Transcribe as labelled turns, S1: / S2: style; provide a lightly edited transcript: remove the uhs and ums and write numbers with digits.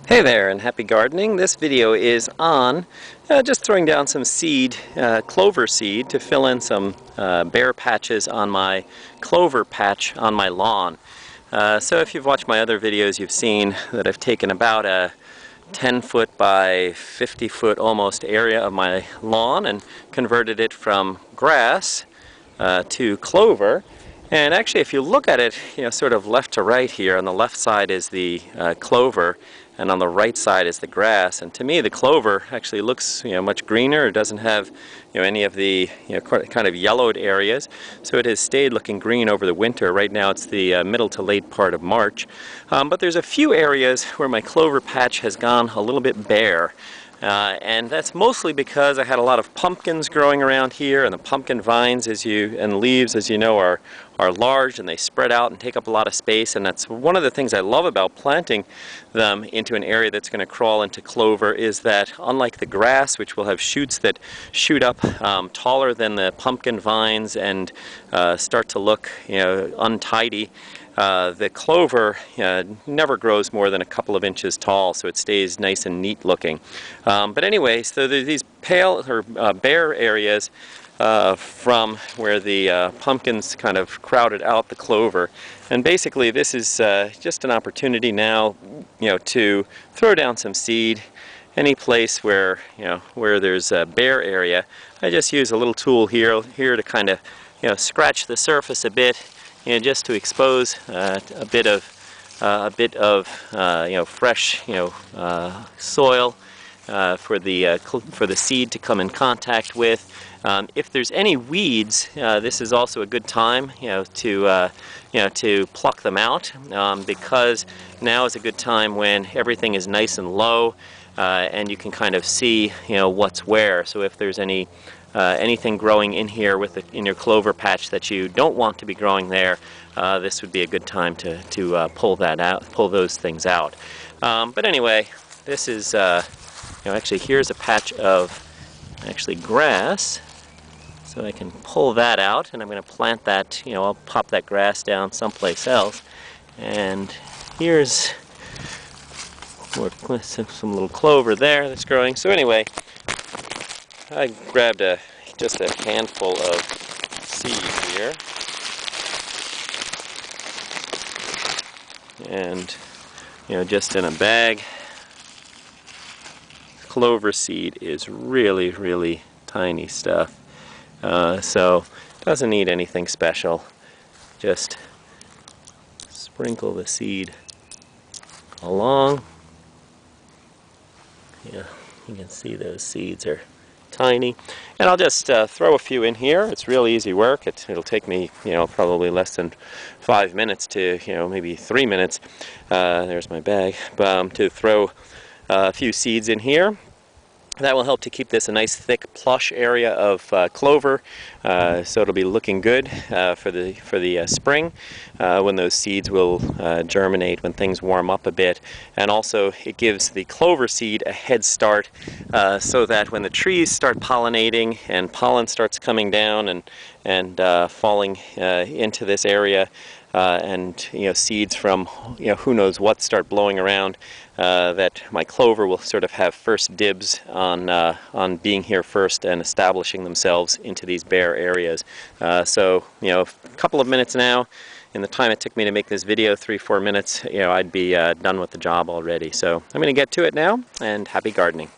S1: Hey there and happy gardening. This video is on just throwing down some seed, clover seed, to fill in some bare patches on my clover patch on my lawn. So if you've watched my other videos, you've seen that I've taken about a 10-foot by 50-foot almost area of my lawn and converted it from grass to clover. And actually, if you look at it, sort of left to right here, on the left side is the clover, and on the right side is the grass. And to me, the clover actually looks, much greener. It doesn't have, any of the, kind of yellowed areas. So it has stayed looking green over the winter. Right now, it's the middle to late part of March. But there's a few areas where my clover patch has gone a little bit bare. And that's mostly because I had a lot of pumpkins growing around here, and the pumpkin vines and leaves, as you know, are large, and they spread out and take up a lot of space. And that's one of the things I love about planting them into an area that's going to crawl into clover, is that unlike the grass, which will have shoots that shoot up taller than the pumpkin vines and start to look untidy, the clover never grows more than a couple of inches tall, so it stays nice and neat looking. But anyway, so there's these pale or bare areas from where the pumpkins kind of crowded out the clover. And basically this is just an opportunity now, to throw down some seed any place where, where there's a bare area. I just use a little tool here to kind of, scratch the surface a bit, just to expose a bit of fresh soil for the seed to come in contact with. If there's any weeds, this is also a good time to pluck them out, because now is a good time when everything is nice and low, and you can kind of see what's where. So if there's anything growing in here in your clover patch that you don't want to be growing there, this would be a good time to pull those things out. But anyway, this is actually, here's a patch of grass, so I can pull that out, and I'm going to plant that. I'll pop that grass down someplace else, and here's some little clover there that's growing. So anyway, I grabbed just a handful of seed here, and just in a bag. Clover seed is really, really tiny stuff, so doesn't need anything special. Just sprinkle the seed along. You can see those seeds are tiny, and I'll just throw a few in here. It's real easy work. It'll take me probably less than 5 minutes to maybe 3 minutes. There's my bag, to throw a few seeds in here. That will help to keep this a nice thick plush area of clover, so it'll be looking good for the spring, when those seeds will germinate when things warm up a bit. And also it gives the clover seed a head start, so that when the trees start pollinating and pollen starts coming down and falling into this area, and seeds from who knows what start blowing around, that my clover will sort of have first dibs on being here first and establishing themselves into these bare areas. So a couple of minutes now. In the time it took me to make this video, 3-4 minutes, I'd be done with the job already. So I'm going to get to it now, and happy gardening.